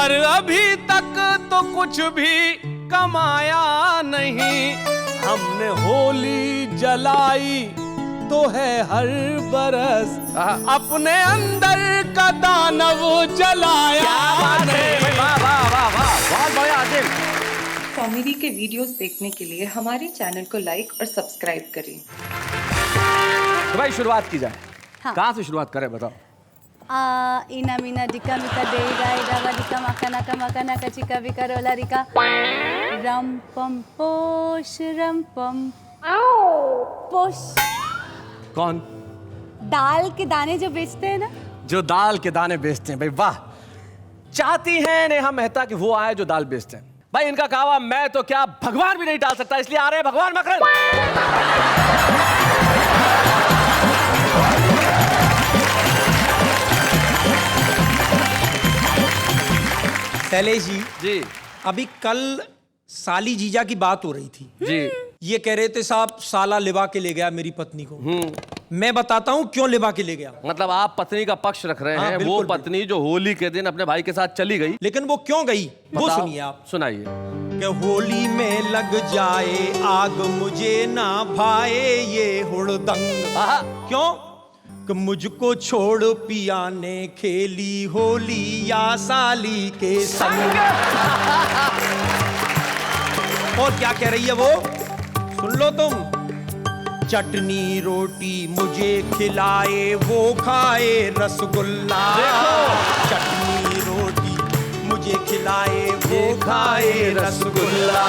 पर अभी तक तो कुछ भी कमाया नहीं। हमने होली जलाई तो है हर बरस, अपने अंदर का दानव जलाया नहीं। वाह वाह वाह वाह, बहुत बढ़िया आदिल। कॉमेडी के वीडियोस देखने के लिए हमारे चैनल को लाइक और सब्सक्राइब करें। तो भाई शुरुआत की जाए। हाँ। कहाँ से शुरुआत करें बताओ। इना मीना डिका मिका देगा इडावा डिका मका नाका मका नाका चिका विका रोला रिका रम पम पोश रम पम पोश। कौन? दाल के दाने जो बेचते हैं ना, जो दाल के दाने बेचते हैं। भाई वाह, चाहती हैं नेहा मेहता कि वो आए जो दाल बेचते हैं। भाई इनका कहावा मैं तो क्या भगवान भी नहीं टाल सकता, इसलिए आ रहे हैं भगवान मकरंद। शैलेश जी, जी अभी कल साली जीजा की बात हो रही थी। जी। ये कह रहे थे साहब साला लिवा के ले गया मेरी पत्नी को। मैं बताता हूँ क्यों लिवा के ले गया। मतलब आप पत्नी का पक्ष रख रहे हाँ, हैं। बिल्कुल, वो पत्नी जो होली के दिन अपने भाई के साथ चली गई, लेकिन वो क्यों गई वो बताओ। सुनिए आप। सुनाइए। कि होली में लग जाए आग मुझे ना भाए ये हुड़दंग। आहा। क्यों? कि मुझको छोड़ पिया ने खेली होली या साली के संग। और क्या कह रही है वो, सुन लो तुम। चटनी रोटी मुझे खिलाए वो खाए रसगुल्ला। चटनी रोटी मुझे खिलाए वो खाए रसगुल्ला।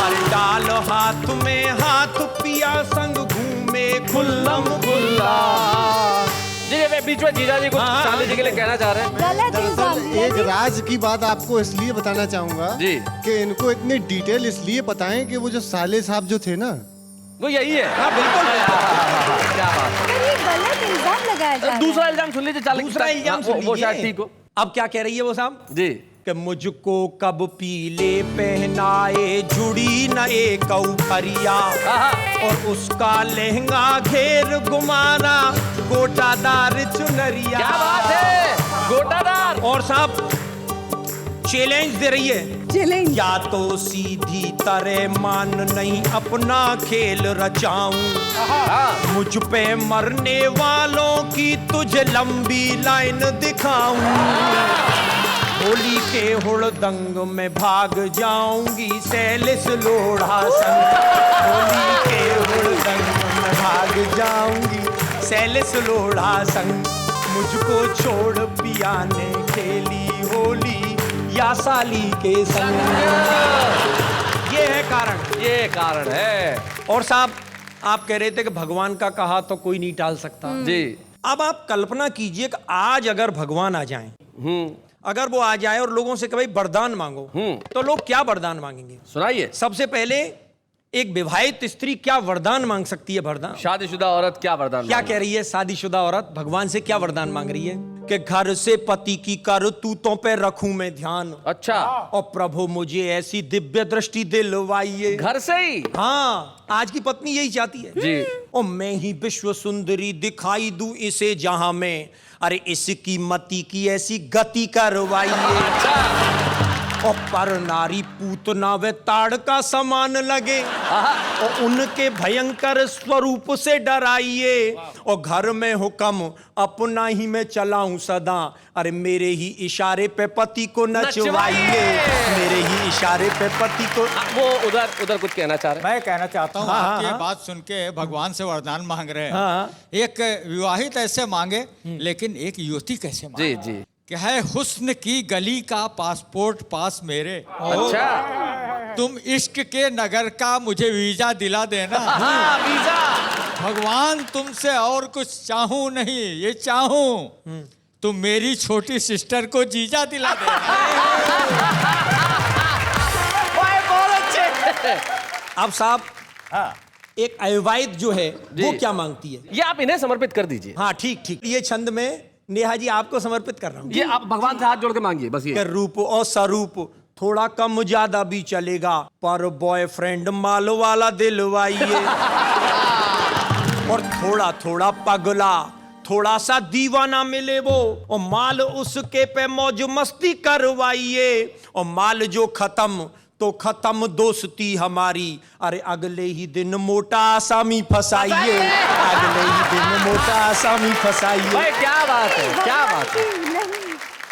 और डाल हाथ में हाथ पिया संग घूमे खुल्लम खुल्ला। जी मैं बीच में जीजा जी को साली जी के लिए कहना चाह रहे हैं। गलत इल्जाम दरअसल एक राज की बात आपको इसलिए बताना चाहूंगा जी। कि इनको इतनी डिटेल इसलिए बताएं कि वो जो साले साहब जो थे ना, वो यही है। हाँ बिल्कुल। क्या बात। पर ये गलत इल्जाम लगाया जा रहा है। दूसरा इल्जाम सुन लीजिए। दूसरा इल्जाम सुन वो शायद लीजिए। ठीक हो। अब क्या कह रही है वो साहब जी। कि मुझको कब पीले पहनाए जुड़ी न एक फरिया। और उसका लहंगा घेर गुमारा गोटादार चुनरिया। क्या बात है, गोटादार। और साहब चैलेंज दे रही है, चैलेंज। या तो सीधी तरह मान नहीं अपना खेल रचाऊं, मुझ पे मरने वालों की तुझे लंबी लाइन दिखाऊं। होली के हुड़दंग में भाग जाऊंगी सैलिस लोढ़ा संग। होली के हुड़दंग में भाग जाऊंगी सैलिस लोढ़ा संग। मुझको छोड़ पिया ने खेली होली या साली के संग। ये है कारण, ये कारण है। और साहब आप कह रहे थे कि भगवान का कहा तो कोई नहीं टाल सकता। जी। अब आप कल्पना कीजिए कि आज अगर भगवान आ जाएं, अगर वो आ जाए और लोगों से कभी वरदान मांगो, तो लोग क्या वरदान मांगेंगे? सुनाइए। सबसे पहले एक विवाहित स्त्री क्या वरदान मांग सकती है? वरदान। शादीशुदा औरत क्या वरदान क्या मांगे? कह रही है शादीशुदा औरत भगवान से क्या वरदान मांग रही है? कि घर से पति की करतूतों पे रखूं मैं ध्यान। अच्छा। और प्रभु मुझे ऐसी दिव्य दृष्टि दिलवाइए। घर से ही? हाँ, आज की पत्नी यही चाहती है जी। और मैं ही विश्व सुंदरी दिखाई दूं इसे जहां में, अरे इसकी मति की ऐसी गति करवाइए। और पर नारी पूतना व ताड़ का समान लगे और उनके भयंकर स्वरूप से डराइए। और घर में हुक्म अपना ही मैं चलाऊं सदा, अरे मेरे ही इशारे पे पति को नचवाइए। मेरे ही इशारे पे पति को। वो उधर कुछ कहना चाह रहे हैं। मैं कहना चाहता हूँ, हाँ, आपकी हाँ। बात सुन के भगवान से वरदान मांग रहे हैं। हाँ। एक विवाहित ऐसे मांगे, लेकिन एक युवती कैसे मांगे? जी जी। क्या है, हुस्न की गली का पासपोर्ट पास मेरे। अच्छा। तुम इश्क के नगर का मुझे वीजा दिला देना। हाँ, वीजा। भगवान तुमसे और कुछ चाहूं नहीं, ये चाहूं तुम मेरी छोटी सिस्टर को जीजा दिला देना। बहुत अच्छे। अब साहब एक अविवाहित जो है वो क्या मांगती है? ये आप इन्हें समर्पित कर दीजिए। हाँ ठीक ठीक, ये छंद में नेहा जी आपको समर्पित कर रहा हूँ। ये आप भगवान से हाथ जोड़ के मांगिए बस ये। रूप और स्वरूप थोड़ा कम ज्यादा भी चलेगा, पर बॉयफ्रेंड माल वाला दिलवाइए। और थोड़ा थोड़ा पगला थोड़ा सा दीवाना मिले वो, और माल उसके पे मौज मस्ती करवाइए, और माल जो खत्म तो खत्म दोस्ती हमारी। अरे अगले ही दिन मोटा आसामी फसाइए, अगले ही दिन मोटा आसामी फसाइए। भाई क्या बात है, क्या बात है।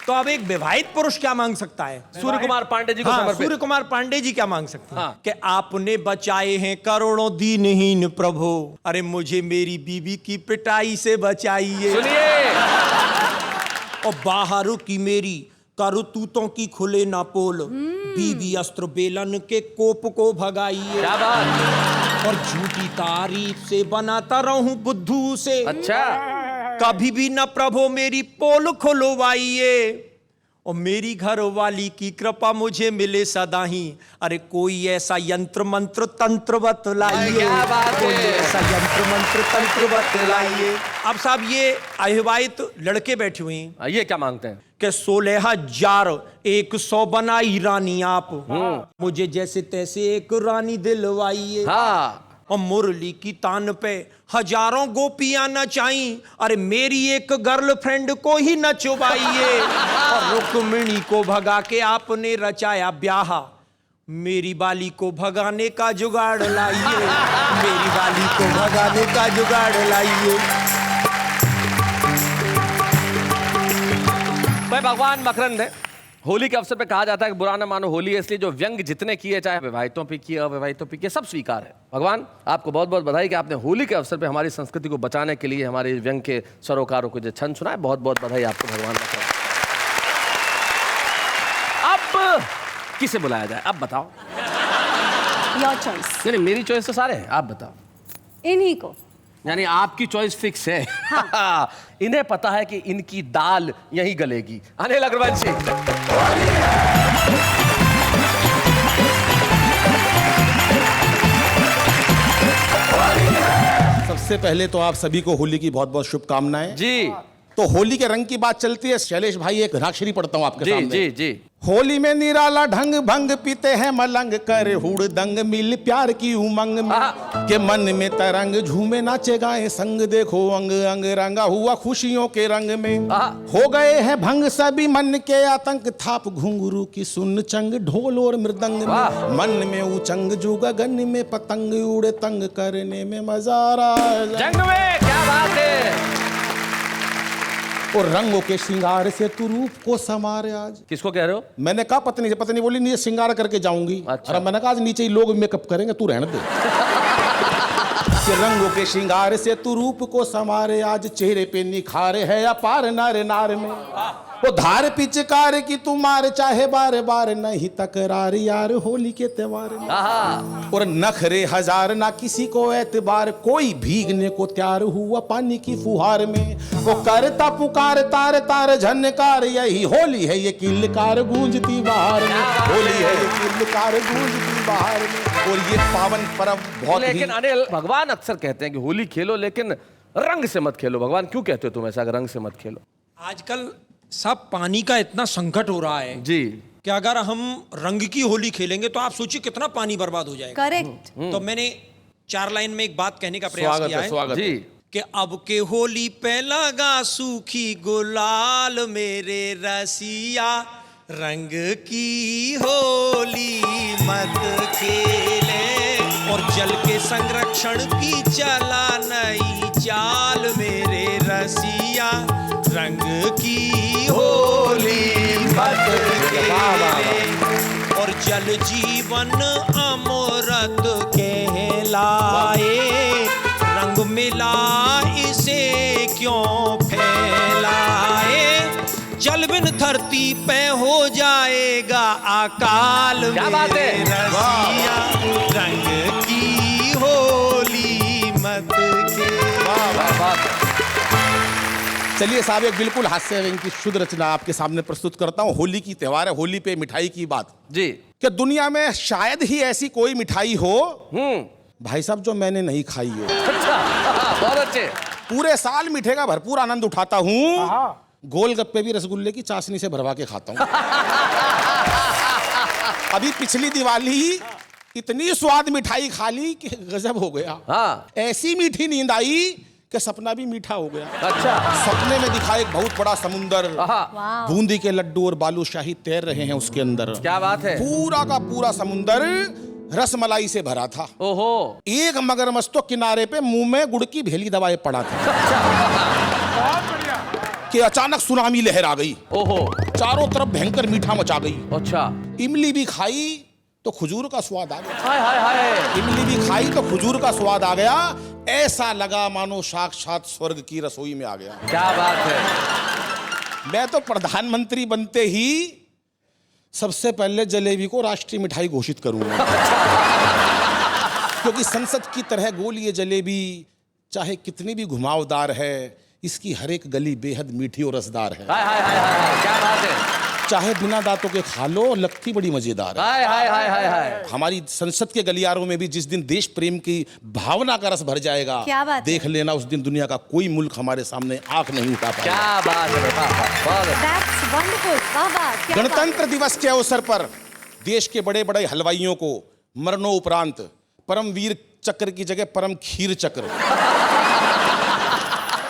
तो अब एक विवाहित पुरुष क्या मांग सकता है? सूर्य कुमार पांडे जी को हाँ, समर्पित। सूर्य कुमार पांडे जी क्या मांग सकते हैं? हाँ। कि आपने बचाए हैं करोड़ों दीनहीन प्रभु, अरे मुझे मेरी बीवी की पिटाई से बचाइए, सुनिए, और बाहरों की मेरी करतूतों की खुले ना पोल, बीवी अस्त्र बेलन के कोप को भगाइए, क्या बात। और झूठी तारीफ से बनाता रहूं बुद्धू से, अच्छा, कभी भी न प्रभु मेरी पोल खुलवाइए, और मेरी घर वाली की कृपा मुझे मिले सदा ही। अरे कोई ऐसा यंत्र मंत्र तंत्र बतलाइए, क्या बात है। कोई ऐसा यंत्र मंत्र तंत्र बतलाइए। अब साहब ये अविवाहित लड़के बैठे हुए हैं ये क्या मांगते हैं? कि 16,100 बनाई रानी आप, मुझे जैसे तैसे एक रानी दिलवाइए, हाँ, और मुरली की तान पे हजारों गोपियां नचाई, अरे मेरी एक गर्लफ्रेंड को ही नचवाइए, और रुक्मिणी को भगा के आपने रचाया ब्याह, मेरी बाली को भगाने का जुगाड़ लाइए, मेरी बाली को भगाने का जुगाड़ लाइए। भाई भगवान मकरंद है, होली के अवसर पे कहा जाता है कि बुरा न मानो होली है, इसलिए जो व्यंग जितने किए, चाहे विवाहितों पे किए अविवाहितों पे किए, सब स्वीकार है। भगवान आपको बहुत बहुत बधाई कि आपने होली के अवसर पे हमारी संस्कृति को बचाने के लिए हमारे व्यंग के सरोकारों को जो छंद सुना है, बहुत बहुत बधाई आपको भगवान। अब किसे बुलाया जाए, अब बताओ। Your choice. नहीं, मेरी चॉइस तो सारे हैं, आप बताओ। इन्हीं को। यानी आपकी चॉइस फिक्स है। हाँ। इन्हें पता है कि इनकी दाल यहीं गलेगी। अनिल अग्रवाल जी। सबसे पहले तो आप सभी को होली की बहुत बहुत शुभकामनाएं जी। तो होली के रंग की बात चलती है, शैलेश भाई एक राक्षरी पढ़ता हूं आपके जी सामने। जी जी। होली में निराला ढंग भंग पीते हैं मलंग, कर हुड़ दंग मिल प्यार की उमंग में, के मन में तरंग झूमे नाचे गाए संग, देखो अंग अंग रंगा हुआ खुशियों के रंग में, हो गए हैं भंग सभी मन के आतंक, थाप घुंघरू की सुन चंग ढोल और मृदंग में, मन में उचंग जो गगन में पतंग उड़े तंग, करने में मजा आ रहा जंग में। क्या बात है। और रंगों के श्रृंगार से तू रूप को समारे आज। किसको कह रहे हो? मैंने कहा पत्नी से, पत्नी बोली नहीं श्रृंगार करके जाऊंगी। अच्छा। और मैंने कहा आज नीचे ही लोग मेकअप करेंगे, तू रहने दे। कि रंगों के श्रृंगार से तू रूप को समारे आज, चेहरे पे निखारे है अपार नारे नार में, वो धार पिचकार की तू मार चाहे बार बार, नहीं तकरार यार होली के त्योहार में, और नखरे हजार ना किसी को एतबार, कोई भीगने को तैयार हुआ पानी की फुहार में, वो करता पुकार तार तार झनकार, यही होली है ये किलकार गूंजती बाहर में, होली है ये किलकार गूंजती बाहर में। और ये पावन पर्व बहुत लेकिन अनिल, भगवान अक्सर कहते हैं कि होली खेलो लेकिन रंग से मत खेलो। भगवान क्यों कहते हो तुम ऐसा, रंग से मत खेलो? आजकल सब पानी का इतना संकट हो रहा है जी, कि अगर हम रंग की होली खेलेंगे तो आप सोचिए कितना पानी बर्बाद हो जाएगा। करेक्ट। तो मैंने 4 लाइन में एक बात कहने का प्रयास किया है स्वागत जी। कि अब के होली पे लगा सूखी गुलाल मेरे रसिया, रंग की होली मत खेले, और जल के संरक्षण की चला नई चाल मेरे रसिया, रंग की होली मत खेले, और जल जीवन अमृत कहलाए, रंग मिला इसे क्यों फैलाए, जल बिन धरती पे हो जाएगा अकाल। क्या बात है। रसिया, रंग की होली मत चलिए साहब, एक बिल्कुल हास्य व्यंग की शुद्ध रचना आपके सामने प्रस्तुत करता हूँ। होली की त्योहार है, होली पे मिठाई की बात जी। कि दुनिया में शायद ही ऐसी कोई मिठाई हो भाई साहब जो मैंने नहीं खाई हो। अच्छा, बहुत अच्छे। पूरे साल मीठे का भरपूर आनंद उठाता हूँ, गोलगप्पे भी रसगुल्ले की चाशनी से भरवा के खाता हूँ। अभी पिछली दिवाली इतनी स्वाद मिठाई खा ली कि गजब हो गया। हाँ। ऐसी मीठी नींद आई कि सपना भी मीठा हो गया। अच्छा। सपने में दिखा एक बहुत बड़ा समुंदर, आहा, वाह। बूंदी के लड्डू और बालूशाही तैर रहे हैं उसके अंदर। क्या बात है। पूरा का पूरा समुंदर रसमलाई से भरा था। ओहो। एक मगरमच्छ तो किनारे पे मुंह में गुड़ की भेली दबाए पड़ा था कि अचानक सुनामी लहर आ गई। ओहो। चारों तरफ भयंकर मीठा मचा गई। अच्छा। इमली भी खाई तो खजूर का स्वाद आ गया। हाय हाय हाय। इमली भी खाई तो खजूर का स्वाद आ गया। ऐसा लगा मानो साक्षात स्वर्ग की रसोई में आ गया। क्या बात है। मैं तो प्रधानमंत्री बनते ही सबसे पहले जलेबी को राष्ट्रीय मिठाई घोषित करूंगा। क्योंकि संसद की तरह गोल ये जलेबी चाहे कितनी भी घुमावदार है, इसकी हर एक गली बेहद मीठी और रसदार है। हाय हाय हाय हाय। क्या बात है। चाहे बिना दांतों के खा लो, लगती बड़ी मजेदार है। हाय हाय हाय हाय हाय। हमारी संसद के गलियारों में भी जिस दिन देश प्रेम की भावना का रस भर जाएगा, क्या बात है। देख लेना उस दिन दुनिया का कोई मुल्क हमारे सामने आंख नहीं उठा पाएगा। क्या बात है बेटा, बहुत अच्छा। That's wonderful. वाह वाह, क्या बात गणतंत्र दिवस के अवसर पर देश के बड़े बड़े हलवाइयों को मरणोपरांत परमवीर चक्र की जगह परम खीर चक्र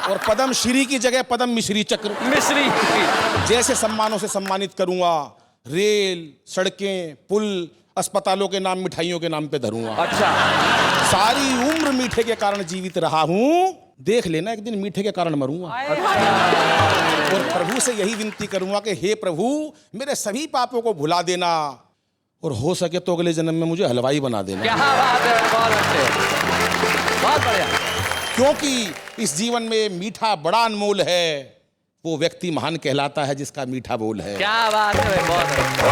और पद्म श्री की जगह पद्म मिश्री चक्र मिश्री जैसे सम्मानों से सम्मानित करूंगा। रेल, सड़कें, पुल, अस्पतालों के नाम मिठाइयों के नाम पे धरूंगा। अच्छा। सारी उम्र मीठे के कारण जीवित रहा हूं, देख लेना एक दिन मीठे के कारण मरूंगा। और प्रभु से यही विनती करूंगा कि हे प्रभु, मेरे सभी पापों को भुला देना और हो सके तो अगले जन्म में मुझे हलवाई बना देना। क्या बात है, बहुत अच्छे, बहुत बढ़िया। क्योंकि इस जीवन में मीठा बड़ा अनमोल है। वो व्यक्ति महान कहलाता है जिसका मीठा बोल है। क्या बात है, बहुत अच्छा।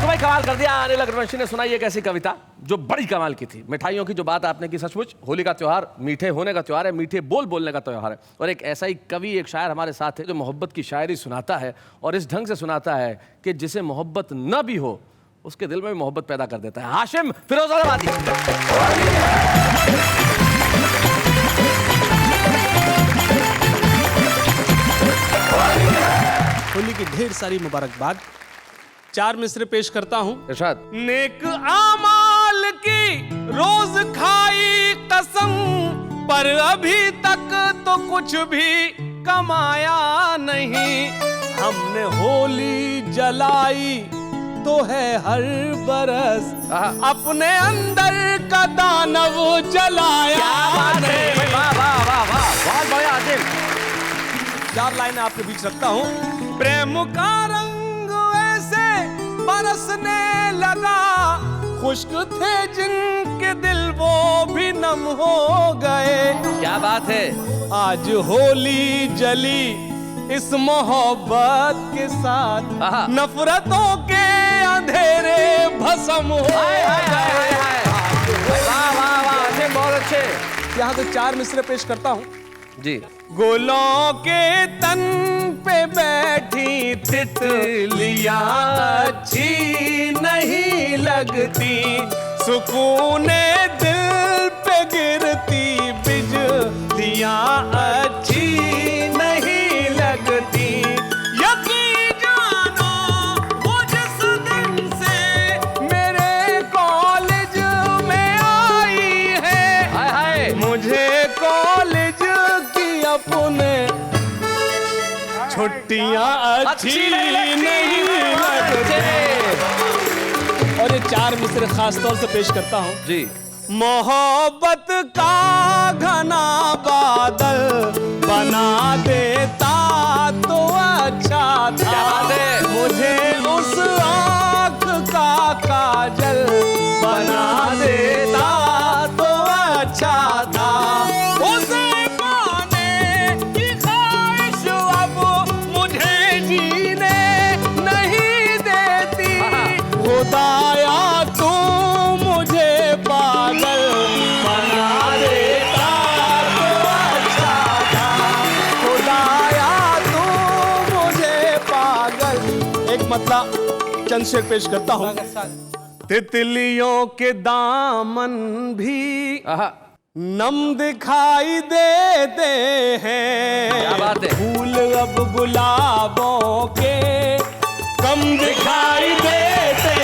तुम्हें कमाल कर दिया अनिल अग्रवंशी ने। सुनाई एक ऐसी कविता जो बड़ी कमाल की थी। मिठाइयों की जो बात आपने की, सचमुच होली का त्योहार मीठे होने का त्योहार है, मीठे बोल बोलने का त्योहार है। और एक ऐसा ही कवि, एक शायर हमारे साथ है जो मोहब्बत की शायरी सुनाता है और इस ढंग से सुनाता है कि जिसे मोहब्बत न भी हो उसके दिल में भी मोहब्बत पैदा कर देता है। हाशिम फिरोजाबादी। होली की ढेर सारी मुबारकबाद। 4 मिसरे पेश करता हूं। इरशाद। नेक आमाल की रोज खाई कसम, पर अभी तक तो कुछ भी कमाया नहीं। हमने होली जलाई तो है हर बरस, अपने अंदर का दानव जलाया। क्या बात है, वाह वाह वाह वाह, बहुत बढ़िया हाशिम। 4 लाइनें आपके बीच रखता हूं। प्रेम का रंग ऐसे बरसने लगा, खुश्क थे जिनके दिल वो भी नम हो गए। क्या बात है। आज होली जली इस मोहब्बत के साथ, आहा। नफरतों के अंधेरे भस्म हो हाय हाय हाय हाय गए। हाय। वाह वाह वाह हाशिम, बहुत अच्छे। यहाँ से 4 मिसरे पेश करता हूँ जी। गुलों के तन पे बैठी तितलियां अच्छी नहीं लगती, सुकून दिल पे गिरती बिजलियां अच्छी नहीं लगती। यकीन जानो वो जिस दिन से मेरे कॉलेज में आई है, हाय हाय। मुझे कॉलेज की अपने छुट्टियां अच्छी नहीं लगती। और ये 4 मिसरे खास तौर से पेश करता हूं जी। मोहब्बत का घना बादल बना देता तो अच्छा था। क्या बात है। मुझे उस आँख का काजल बना देता तो अच्छा था। उसे पाने की ख्वाहिश अब मुझे जीने नहीं देती। खुदाया तू मुझे पागल बना देता तो अच्छा था। खुदाया तू मुझे पागल। एक मतलब चंद शेर पेश करता हूँ। तितलियों के दामन भी आहा। नम दिखाई देते हैं। क्या बात है। फूल अब गुलाबों के कम दिखाई देते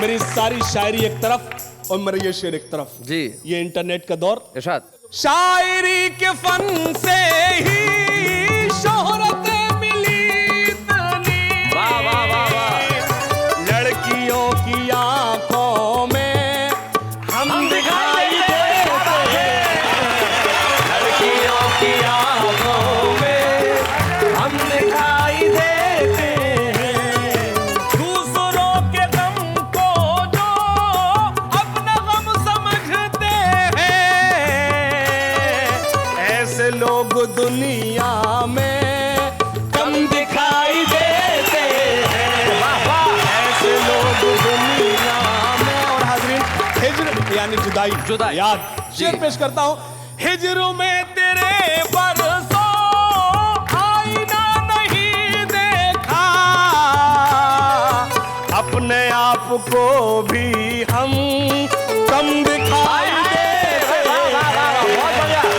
मेरी सारी शायरी एक तरफ और मेरा ये शेर एक तरफ। जी। ये इंटरनेट का दौर, इरशाद। शायरी के फन से ही शोहरत मिली इतनी, वाह वाह वाह वाह। लड़कियों की आंखों में हम दिखाई देते हैं, लड़कियों की आंखों में हम दिखाई देते हैं, दूसरों के गम को जो अपना गम समझते हैं, ऐसे लोग दुनिया में कम दिखाई देते हैं, ऐसे लोग दुनिया में। और हाज़रीन, हिज्र यानी जुदाई, जुदाई। याद शेर पेश करता हूँ। हिज्र में तेरे बरसों आईना नहीं देखा, अपने आप को भी हम कम दिखाई देते हैं,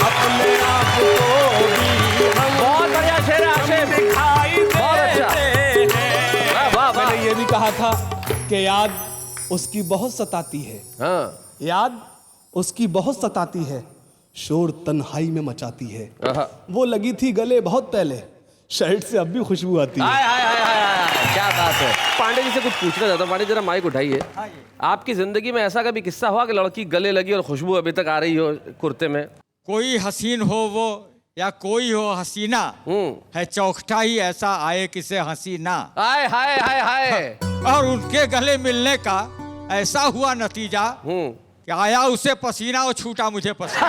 अपने आप को भी हम बहुत बढ़िया शेर है आशिम। दिखाई बहुत अच्छा। देते हैं। वाह वाह वाह। मैंने ये भी कहा था कि याद उसकी बहुत सताती है, हाँ। याद उसकी बहुत सताती है, शोर तन्हाई में मचाती है, आहा। वो लगी थी गले बहुत पहले, शर्ट से अब भी खुशबू आती है। हाय हाय हाय हाय, क्या बात है। पांडे जी से कुछ पूछना चाहता हूँ। पांडे जरा माइक उठाइए। आपकी जिंदगी में ऐसा कभी किस्सा हुआ कि लड़की गले लगी और खुशबू अभी तक आ रही हो कुर्ते में? कोई हसीन हो वो या कोई हो हसीना, है चौखटा ही ऐसा आए किसे हसीना। हाय हाय हाय हाय। और उनके गले मिलने का ऐसा हुआ नतीजा कि आया उसे पसीना और छूटा मुझे पसीना।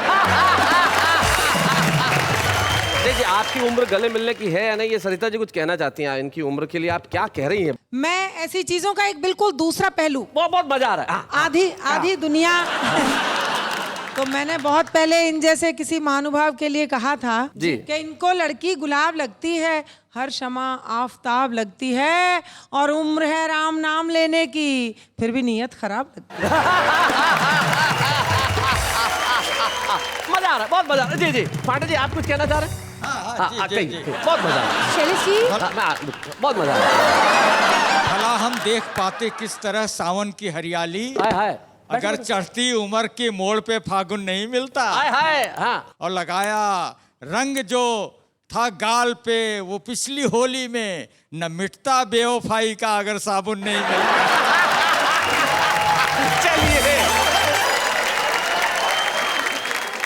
देखिए, आपकी उम्र गले मिलने की है या नहीं, ये सरिता जी कुछ कहना चाहती हैं। इनकी उम्र के लिए आप क्या कह रही हैं? मैं ऐसी चीजों का एक बिल्कुल दूसरा पहलू, बहुत मजा आ रहा है। आधी दुनिया तो मैंने बहुत पहले इन जैसे किसी महानुभाव के लिए कहा था जी। कि इनको लड़की गुलाब लगती है, हर शमा आफताब लगती है, और उम्र है राम नाम लेने की, फिर भी नीयत खराब लगती है। मजा आ रहा है, बहुत मजा आ रहा है। जी जी, पांडे जी आप कुछ कहना चाह रहे हैं? हाँ, कहिए। बहुत मजा आ रहा है। शैलेश जी, बहुत मजा आ रहा है। भला हम देख पाते किस तरह सावन की हरियाली, हाय हाय। अगर चढ़ती उम्र के मोड़ पे फागुन नहीं मिलता। हाय हाय। हाँ। और लगाया रंग जो था गाल पे वो पिछली होली में, न मिटता बेवफाई का अगर साबुन नहीं मिलता। चलिए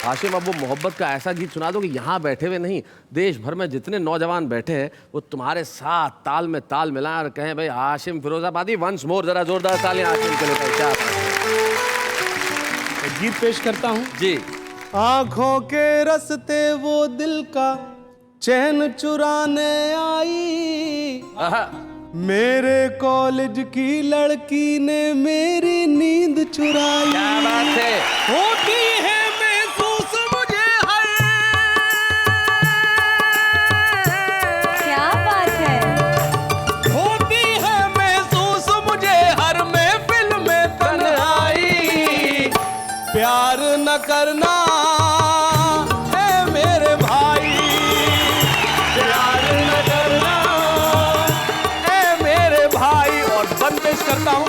आशिम, अब वो मोहब्बत का ऐसा गीत सुना दो कि यहाँ बैठे हुए नहीं, देश भर में जितने नौजवान बैठे हैं वो तुम्हारे साथ ताल में ताल मिलाएं और कहें भाई आशिम फिरोजाबादी वंस मोर, जरा जोरदार तालियां आशिम के लिए। क्या गीत पेश करता हूँ जी। आंखों के रस्ते वो दिल का चैन चुराने आई, मेरे कॉलेज की लड़की ने मेरी नींद चुराई। क्या बात है। होती है महसूस मुझे हर, क्या बात है। होती है महसूस मुझे हर महफिल में तन्हाई, प्यार न करना है मेरे भाई, प्यार न करना है मेरे भाई। और बंद पेश करता हूँ।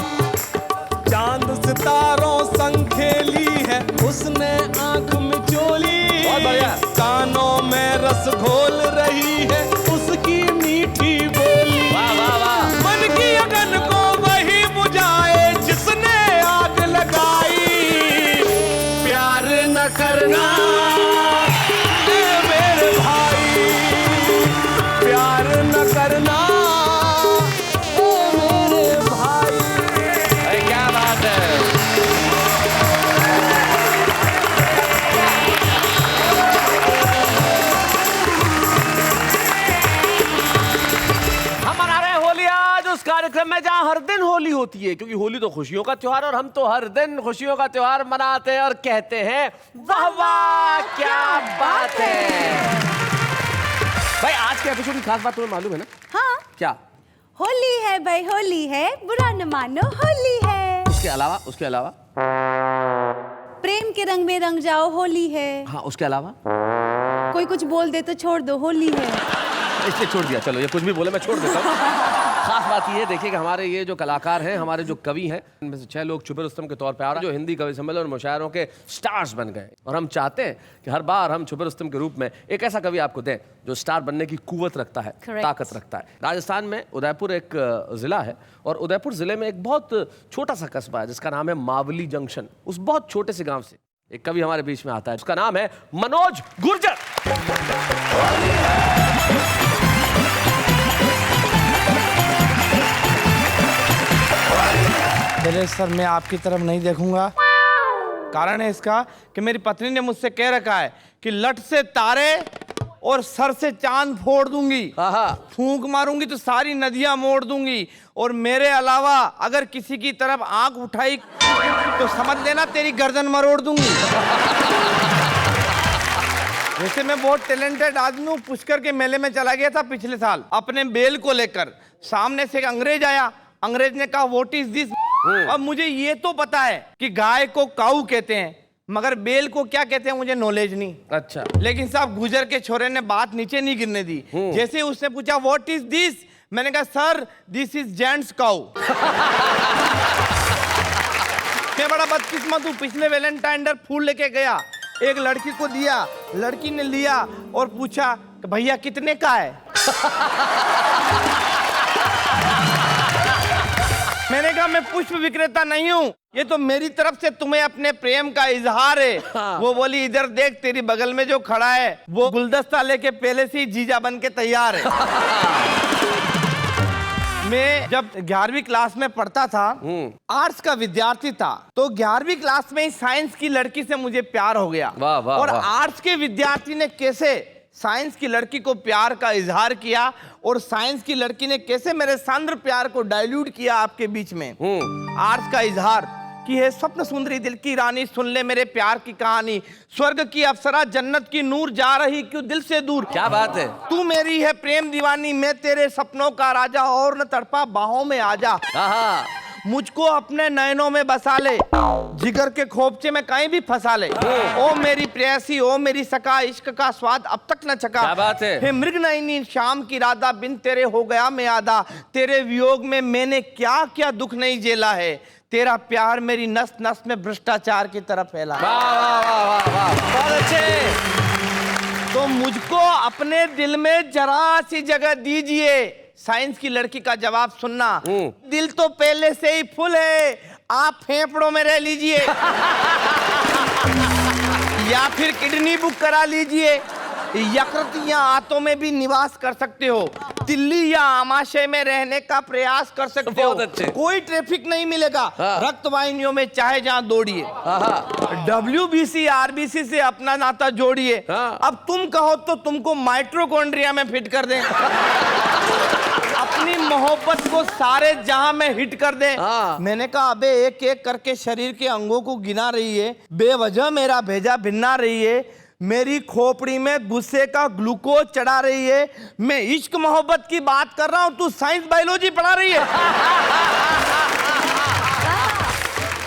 चांद सितारों संग खेली है उसने आंख में चोली, बहुत बढ़िया। कानों में रस घोल रही है उसकी मीठी बोली। वाह वाह वाह। मन की अगन को वही बुझाए जिसने आग लगाई, प्यार न करना ए मेरे भाई, प्यार न करना ए मेरे भाई। अरे क्या बात है। हम मना रहे हैं होली आज उस कार्यक्रम में जहां हर दिन होली होती है, क्योंकि होली तो खुशियों का त्योहार और हम तो हर दिन खुशियों का त्योहार मनाते हैं और कहते हैं वाह वाह क्या बात है। भाई आज के एपिसोड की खास बात तुम्हें मालूम है ना? हाँ, क्या? होली है भाई, होली है, बुरा न मानो होली है। उसके अलावा प्रेम के रंग में रंग जाओ होली है। हाँ, उसके अलावा कोई कुछ बोल दे तो छोड़ दो होली है। इसलिए छोड़ दिया। चलो ये कुछ भी बोले मैं छोड़ देता हूँ। खास बात ये देखिए कि हमारे ये जो कलाकार हैं, हमारे जो कवि हैं, इनमें से 6 लोग छुपे रुस्तम के तौर पे आ रहे हैं, जो हिंदी कवि सम्मेलन और मुशायरों के स्टार्स बन गए। और हम चाहते हैं कि हर बार हम छुपे रुस्तम के रूप में एक ऐसा कवि आपको दें जो स्टार बनने की कुव्वत रखता है, ताकत रखता है। राजस्थान में उदयपुर एक जिला है और उदयपुर जिले में एक बहुत छोटा सा कस्बा है जिसका नाम है मावली जंक्शन। उस बहुत छोटे से गाँव से एक कवि हमारे बीच में आता है, उसका नाम है मनोज गुर्जर। पहले सर मैं आपकी तरफ नहीं देखूंगा। कारण है इसका कि मेरी पत्नी ने मुझसे कह रखा है कि लट से तारे और सर से चांद फोड़ दूंगी, फूंक मारूंगी तो सारी नदियां मोड़ दूंगी, और मेरे अलावा अगर किसी की तरफ आंख उठाई तो समझ लेना तेरी गर्दन मरोड़ दूंगी। वैसे मैं बहुत टैलेंटेड आदमी हूँ। पुष्कर के मेले में चला गया था पिछले साल अपने बेल को लेकर। सामने से एक अंग्रेज आया, अंग्रेज ने कहा व्हाट इज दिस। अब मुझे ये तो पता है कि गाय को काऊ कहते हैं, मगर बेल को क्या कहते हैं मुझे नॉलेज नहीं। अच्छा। लेकिन साहब गुजर के छोरे ने बात नीचे नहीं गिरने दी। जैसे उसने पूछा व्हाट इज दिस, मैंने कहा सर दिस इज जेंट्स काऊ। मैं बड़ा बदकिस्मत हूँ, पिछले वैलेंटाइन डे फूल लेके गया, एक लड़की को दिया, लड़की ने लिया और पूछा कि भैया कितने का है। मैंने कहा मैं पुष्प विक्रेता नहीं हूँ, ये तो मेरी तरफ से तुम्हें अपने प्रेम का इजहार है। वो बोली इधर देख तेरी बगल में जो खड़ा है वो गुलदस्ता लेके पहले से ही जीजा बन के तैयार है। मैं जब 11वीं क्लास में पढ़ता था, आर्ट्स का विद्यार्थी था, तो 11वीं क्लास में ही साइंस की लड़की से मुझे प्यार हो गया। और आर्ट्स के विद्यार्थी ने कैसे साइंस की लड़की को प्यार का इजहार किया और साइंस की लड़की ने कैसे मेरे सांद्र प्यार को डाइल्यूट किया आपके बीच में। आर्ट्स का इजहार कि है स्वप्न सुंदरी दिल की रानी, सुन ले मेरे प्यार की कहानी, स्वर्ग की अप्सरा जन्नत की नूर, जा रही क्यों दिल से दूर। क्या बात है। तू मेरी है प्रेम दीवानी, मैं तेरे सपनों का राजा, और न तड़पा बाहों में आजा, मुझको अपने नयनों में बसा ले, जिगर के खोपचे में कहीं भी फंसा ले। ओ मेरी प्रेयसी, ओ मेरी सका, इश्क का स्वाद अब तक न चका। क्या बात है। मृग नयनी शाम की राधा, बिन तेरे हो गया मैं आधा, तेरे वियोग में मैंने क्या क्या दुख नहीं झेला है, तेरा प्यार मेरी नस नस में भ्रष्टाचार की तरफ फैला। वाह वाह वाह वाह वाह, बहुत अच्छे। तो मुझको अपने दिल में जरा सी जगह दीजिए। साइंस की लड़की का जवाब सुनना, दिल तो पहले से ही फुल है, आप फेफड़ों में रह लीजिए या फिर किडनी बुक करा लीजिए, यकृत या आंतों में भी निवास कर सकते हो, दिल्ली या आमाशय में रहने का प्रयास कर सकते हो, कोई ट्रैफिक नहीं मिलेगा, रक्त वाहिनियों में चाहे जहां दौड़िए, WBC RBC से अपना नाता जोड़िए। अब तुम कहो तो तुमको माइटोकॉन्ड्रिया में फिट कर दें, अपनी मोहब्बत को सारे जहां में हिट कर दें। मैंने कहा अबे एक एक करके शरीर के अंगों को गिना रही है, बेवजह मेरा भेजा भिन्ना रही है, मेरी खोपड़ी में गुस्से का ग्लूकोज चढ़ा रही है, मैं इश्क मोहब्बत की बात कर रहा हूं, तू साइंस बायोलॉजी पढ़ा रही है।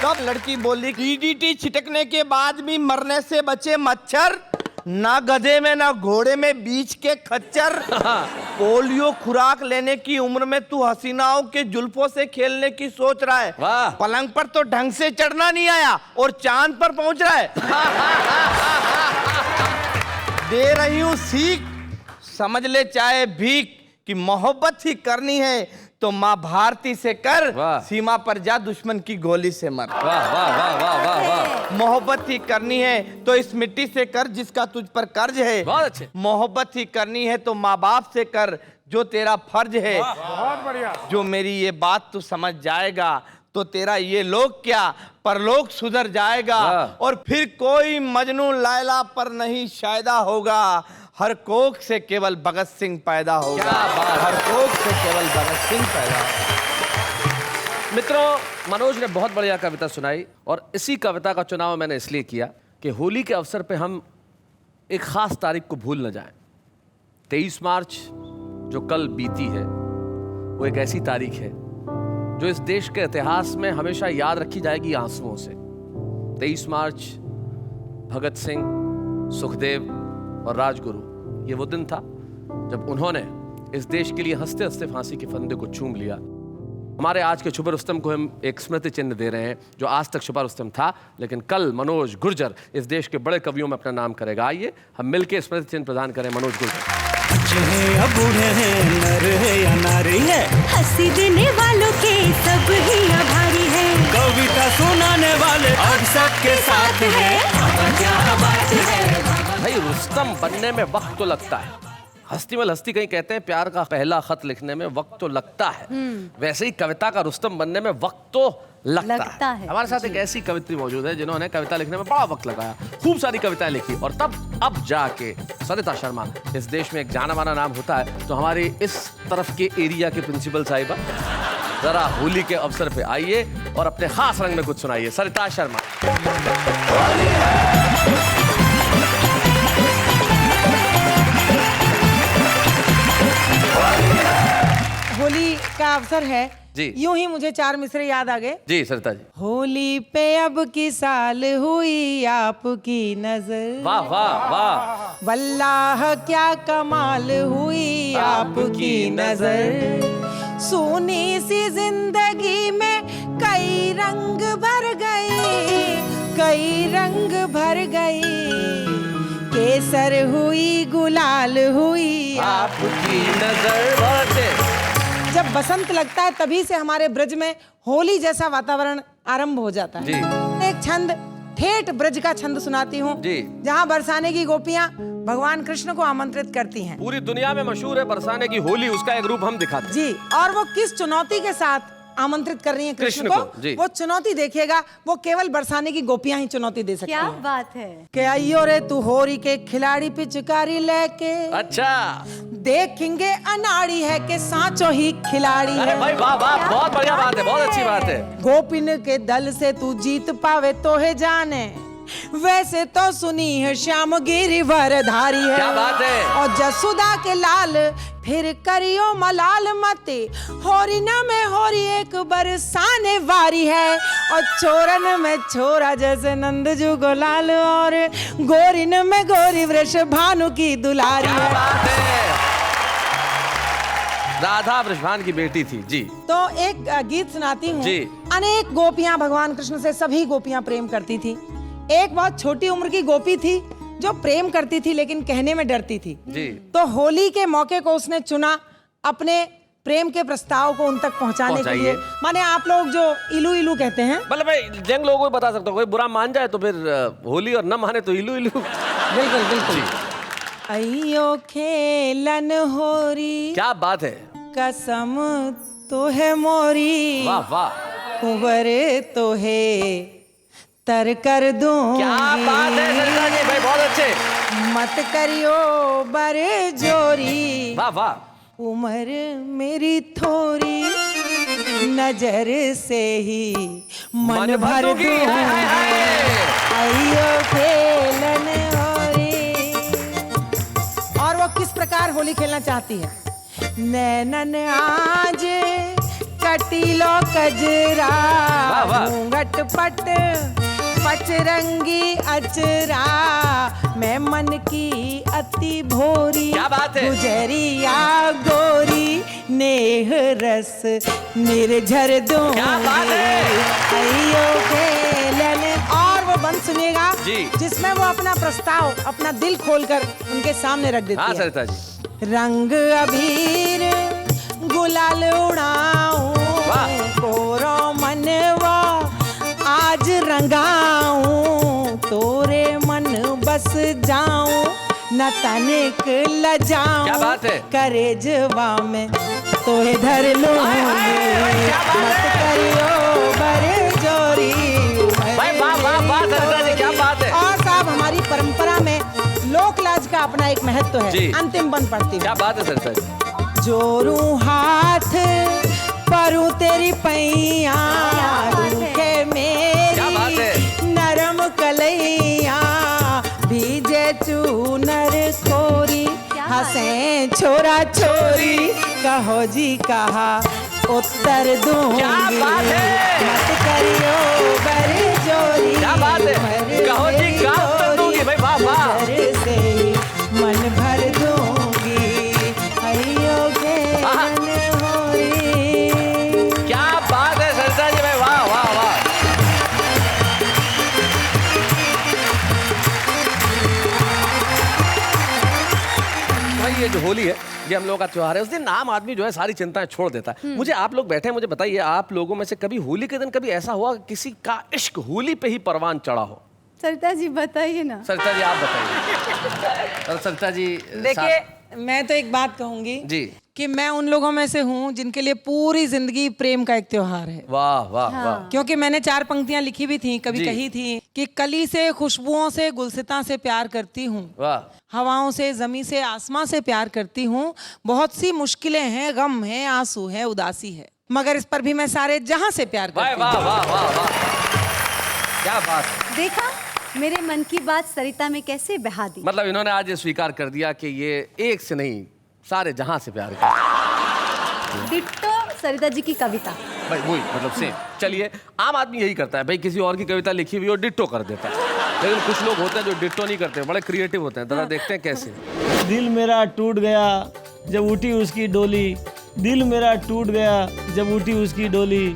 तब लड़की बोली DDT छिटकने के बाद भी मरने से बचे मच्छर, ना गधे में ना घोड़े में बीच के खच्चर, पोलियो खुराक लेने की उम्र में तू हसीनाओं के जुल्फों से खेलने की सोच रहा है, पलंग पर तो ढंग से चढ़ना नहीं आया और चांद पर पहुंच रहा है। दे रही हूं सीख, समझ ले चाहे भीख, कि मोहब्बत ही करनी है तो माँ भारती से कर, सीमा पर जा दुश्मन की गोली से मर। वाह वाह वाह वाह वाह वाह। मोहब्बत ही करनी है तो इस मिट्टी से कर जिसका तुझ पर कर्ज है, बहुत अच्छे। मोहब्बत ही करनी है तो माँ बाप से कर जो तेरा फर्ज है, बहुत बढ़िया। जो मेरी ये बात तू समझ जाएगा तो तेरा ये लोग क्या परलोक सुधर जाएगा, और फिर कोई मजनू लैला पर नहीं शायदा होगा, हर कोख से केवल भगत सिंह पैदा होगा, हर कोख से केवल भगत सिंह पैदा होगा। मित्रों, मनोज ने बहुत बढ़िया कविता सुनाई और इसी कविता का चुनाव मैंने इसलिए किया कि होली के अवसर पे हम एक खास तारीख को भूल न जाएं। 23 मार्च जो कल बीती है वो एक ऐसी तारीख है जो इस देश के इतिहास में हमेशा याद रखी जाएगी आंसुओं से। 23 मार्च भगत सिंह, सुखदेव और राजगुरु, ये वो दिन था जब उन्होंने इस देश के लिए हंसते हंसते फांसी के फंदे को चूम लिया। हमारे आज के छुपा रुस्तम को हम एक स्मृति चिन्ह दे रहे हैं जो आज तक छुपा रुस्तम था, लेकिन कल मनोज गुर्जर इस देश के बड़े कवियों में अपना नाम करेगा। आइए हम मिलकर स्मृति चिन्ह प्रदान करें मनोज गुर्जर। बच्चे हैं या बूढ़े हैं, नर है या नारी है, हंसी देने वालों के सब ही आभारी है, कविता सुनाने वाले अब सबके साथ है। क्या बात है भाई, रुस्तम बनने में वक्त तो लगता है। हस्ती में हस्ती कहीं कहते हैं प्यार का पहला खत लिखने में वक्त तो लगता है, वैसे ही कविता का रुस्तम बनने में वक्त तो लगता है। हमारे साथ एक ऐसी कवित्री मौजूद है जिन्होंने कविता लिखने में बड़ा वक्त लगाया, खूब सारी कविताएं लिखी और तब अब जाके सरिता शर्मा इस देश में एक जाना माना नाम होता है। तो हमारी इस तरफ के एरिया के प्रिंसिपल साहिबा जरा होली के अवसर पे आइए और अपने खास रंग में कुछ सुनाइए। सरिता शर्मा। होली का अवसर है जी। यूं ही मुझे 4 मिसरे याद आ गए जी सरिता जी। होली पे अब की साल हुई आपकी नजर, वाह वाह वाह, वल्लाह क्या कमाल हुई आपकी नजर, सोनी सी जिंदगी में कई रंग भर गए, कई रंग भर गए, केसर हुई गुलाल हुई आपकी नजर। जब बसंत लगता है तभी से हमारे ब्रज में होली जैसा वातावरण आरंभ हो जाता है। जी। एक छंद ठेठ ब्रज का छंद सुनाती हूँ जहाँ बरसाने की गोपियाँ भगवान कृष्ण को आमंत्रित करती हैं। पूरी दुनिया में मशहूर है बरसाने की होली, उसका एक रूप हम दिखाते हैं। जी, और वो किस चुनौती के साथ आमंत्रित कर रही हैं कृष्ण को, जी। वो चुनौती देखिएगा, वो केवल बरसाने की गोपियां ही चुनौती दे सकती हैं। क्या बात है। के आइयो रे तू होरी के खिलाड़ी पिचकारी लेके, अच्छा देखेंगे अनाड़ी है के सांचो ही खिलाड़ी अरे है। भाई वाह वाह, बहुत बढ़िया बात है, बहुत अच्छी बात है। गोपिन के दल से तू जीत पावे तो है जाने, वैसे तो सुनी है श्याम गिरिवरधारी है। क्या बात है। और जसुदा के लाल फिर करियो मलाल मते, होरी न में होरी एक बरसाने वारी है, और चोरन में छोरा जैसे नंद जो गोलाल, और गोरिन में गोरी वृष भानु की दुलारी है। बात है। राधा वृषभान की बेटी थी जी। तो एक गीत सुनाती हूँ जी। अनेक गोपियां भगवान कृष्ण से सभी गोपियां प्रेम करती थी। एक बहुत छोटी उम्र की गोपी थी जो प्रेम करती थी लेकिन कहने में डरती थी जी। तो होली के मौके को उसने चुना अपने प्रेम के प्रस्ताव को उन तक पहुंचाने के लिए। माने आप लोग जो इलू इलू कहते हैं, मतलब भाई जंग लोगों को बता सकता हूँ, कोई बुरा मान जाए तो फिर होली और न माने तो इलू इलू। बिल्कुल बिल्कुल। अयो खेलन होरी, क्या बात है, कसम तो है मोरी, वाह वाह, कुंवर तो है तर कर दूं। क्या बात है सरिता जी, भाई बहुत अच्छे। मत करियो बर जोरी, वाह वाह, उम्र मेरी थोड़ी, नजर से ही मन भर दूंगी, आइयो खेलन होरी। और वो किस प्रकार होली खेलना चाहती है। नैनन आज कटीलो कजरा, घूंघट पट पचरंगी अचरा, मैं मन की अति भोरी, क्या बात है, गुजरिया गोरी, नेह रस निर्झर दूंगी, क्या बात है, अयो खेलन। और वो बंद सुनिएगा जिसमें वो अपना प्रस्ताव अपना दिल खोलकर उनके सामने रख देती है। सरिता जी। रंग अबीर गुलाल उड़ाऊं, कोरो मनवा आज रंगाऊं, तोरे मन बस जाऊं, न तनिक लजाऊं, क्या बात है, करे जवा में तो धर लूंगी, मत करियो बरे जोरी। भाई वाह वाह वाह सरिता जी, क्या बात है। और साहब हमारी परंपरा में लोक लाज का अपना एक महत्व है। अंतिम बंद पढ़ती हूँ। क्या बात है सरिता जी। जोरू हाथ परू तेरी पैया, रूखे मेरी नरम कलैया, भीजे चूनर खोरी, हंसे छोरा छोरी, कहो जी कहा उत्तर दूंगी, मत करियो बर जोरी, क्या बात है, कहो जी कहा उत्तर दूंगी, भाई वाह वाह, से मन भर दूंगी, अयो खेलन होरी। क्या जो होली है ये हम लोगों का त्योहार है। उस दिन आम आदमी जो है सारी चिंताएं छोड़ देता है। मुझे आप लोग बैठे हैं, मुझे बताइए आप लोगों में से कभी होली के दिन कभी ऐसा हुआ कि किसी का इश्क होली पे ही परवान चढ़ा हो? सरिता जी बताइए ना। सरिता जी आप बताइए। सरिता जी देखिए, मैं तो एक बात कहूंगी जी कि मैं उन लोगों में से हूँ जिनके लिए पूरी जिंदगी प्रेम का एक त्योहार है। वाह वाह वाह। क्योंकि मैंने 4 पंक्तियां लिखी भी थी, कभी कही थी कि कली से, खुशबुओं से, गुलसिता से प्यार करती हूँ, हवाओं से, जमी से, आसमां से प्यार करती हूँ। बहुत सी मुश्किलें हैं, गम है, आंसू है, उदासी है, मगर इस पर भी मैं सारे जहां से प्यार करती हूँ। वाह वाह वाह वाह, क्या बात। देखा मेरे मन की बात सरिता में कैसे बहा दी। मतलब इन्होंने आज ये स्वीकार कर दिया कि ये एक से नहीं सारे जहां से प्यार करते। डिट्टो सरिता जी की कविता भाई वही मतलब सेम। चलिए आम आदमी यही करता है भाई, किसी और की कविता लिखी हुई और डिट्टो कर देता है, लेकिन कुछ लोग होते हैं जो डिट्टो नहीं करते, बड़े क्रिएटिव होते हैं। जरा देखते हैं कैसे। दिल मेरा टूट गया जब उठी उसकी डोली, दिल मेरा टूट गया जब उठी उसकी डोली,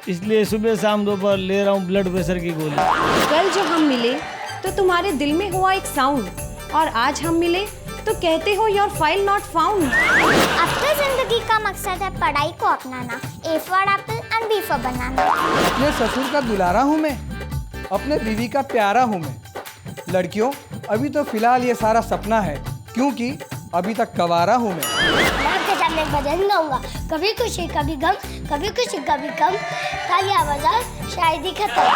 इसलिए सुबह शाम दोपहर ले रहा हूँ ब्लड प्रेशर की गोली। कल जो हम मिले तो तुम्हारे दिल में हुआ एक साउंड, और आज हम मिले तो कहते हो योर फाइल नॉट फाउंड। अपनी जिंदगी का मकसद है पढ़ाई को अपनाना, A for apple and B for banana. अपने ससुर का दुलारा हूँ मैं, अपने बीवी का प्यारा हूँ मैं। लड़कियों अभी तो फिलहाल ये सारा सपना है, क्योंकि अभी तक कवारा हूँ मैं। मैं भजन गाऊंगा, कभी खुशी कभी गम, कभी खुशी कभी गम, तालियां बजाओ शायद ही खत्म।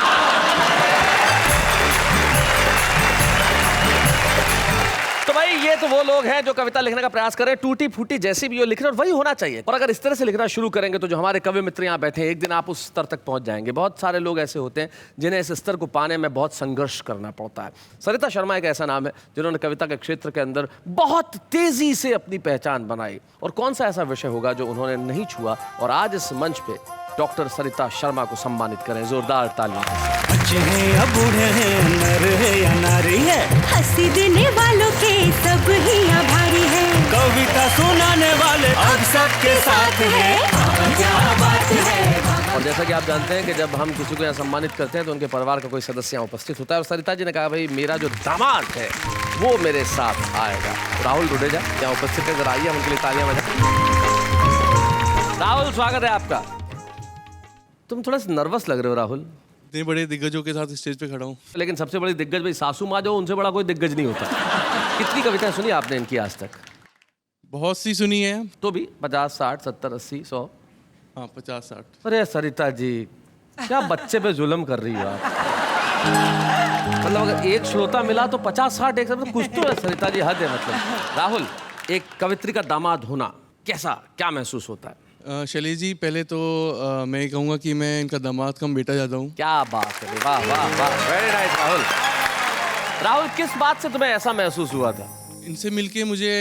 तो भाई ये तो वो लोग हैं जो कविता लिखने का प्रयास कर रहे हैं, टूटी फूटी जैसी भी हो लिख रहे हैं, और वही होना चाहिए। और अगर इस तरह से लिखना शुरू करेंगे तो जो हमारे कवि मित्र यहाँ बैठे हैं, एक दिन आप उस स्तर तक पहुंच जाएंगे। बहुत सारे लोग ऐसे होते हैं जिन्हें इस स्तर को पाने में बहुत संघर्ष करना पड़ता है। सरिता शर्मा एक ऐसा नाम है जिन्होंने कविता के क्षेत्र के अंदर बहुत तेजी से अपनी पहचान बनाई। और कौन सा ऐसा विषय होगा जो उन्होंने नहीं छुआ, और आज इस मंच पे डॉक्टर सरिता शर्मा को सम्मानित करें जोरदार तालियों से। बच्चे हैं या बूढ़े हैं, नर है या नारी है, हंसी देने वालों के सब ही आभारी है, कविता सुनाने वाले अब सबके साथ है, क्या बात है। और जैसा कि आप जानते हैं कि जब हम किसी को यहाँ सम्मानित करते हैं तो उनके परिवार का कोई सदस्य यहाँ उपस्थित होता है, और सरिता जी ने कहा भाई मेरा जो दामाद है वो मेरे साथ आएगा। राहुल रुडेजा यहाँ उपस्थित है, जरा आइए हम उनके लिए तालियां बजाएं। राहुल स्वागत है आपका। तुम थोड़ा सा नर्वस लग रहे हो राहुल। इतने बड़े दिग्गजों के साथ स्टेज पे खड़ा हूँ। लेकिन सबसे बड़ी दिग्गज भाई सासू माँ जो, उनसे बड़ा कोई दिग्गज नहीं होता। कितनी कविताएं सुनी आपने इनकी आज तक? बहुत सी सुनी है। तो भी 50, 60, 70, 80, 100? हाँ 50, 60। अरे सरिता जी क्या बच्चे पे जुल्म कर रही हो आप। मतलब अगर एक श्रोता मिला तो 50, 60 एक साथ, कुछ तो है सरिता जी, हद है। मतलब राहुल एक कवित्री का दामाद होना कैसा, क्या महसूस होता है? शैलेश जी पहले तो मैं कहूँगा कि मैं इनका दामाद कम बेटा ज़्यादा हूँ। क्या बात है, वाह वाह वाह, वेरी नाइस राहुल। राहुल किस बात से तुम्हें ऐसा महसूस हुआ था? इनसे मिलके मुझे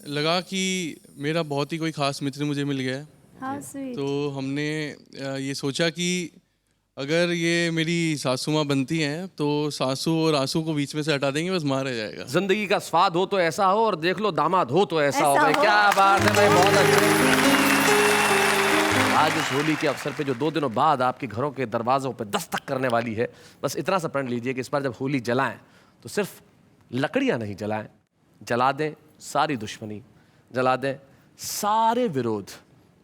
लगा कि मेरा बहुत ही कोई खास मित्र मुझे मिल गया है। तो हमने ये सोचा कि अगर ये मेरी सासू माँ बनती हैं तो सासू और आंसू को बीच में से हटा देंगे, बस मार रह जाएगा। जिंदगी का स्वाद हो तो ऐसा हो, और देख लो दामाद हो तो ऐसा हो। भाई क्या बात है भाई, बहुत अच्छे। आज इस होली के अवसर पे जो 2 दिनों बाद आपके घरों के दरवाजों पे दस्तक करने वाली है, बस इतना सा प्रण लीजिए कि इस बार जब होली जलाएं तो सिर्फ लकड़ियां नहीं जलाएं, जला दें सारी दुश्मनी, जला दें सारे विरोध,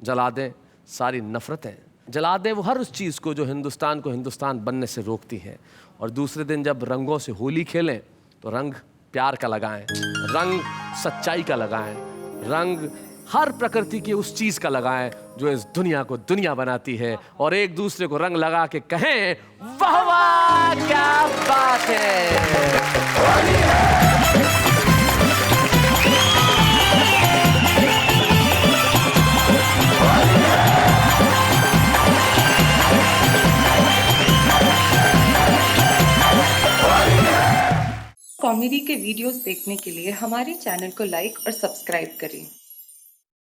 जला दें सारी नफरतें, जला दें वो हर उस चीज़ को जो हिंदुस्तान को हिंदुस्तान बनने से रोकती है। और दूसरे दिन जब रंगों से होली खेलें तो रंग प्यार का लगाएं, रंग सच्चाई का लगाएं, रंग हर प्रकृति की उस चीज का लगाएं जो इस दुनिया को दुनिया बनाती है, और एक दूसरे को रंग लगा के कहें वाह वाह क्या बात है। कॉमेडी के वीडियोस देखने के लिए हमारे चैनल को लाइक और सब्सक्राइब करें।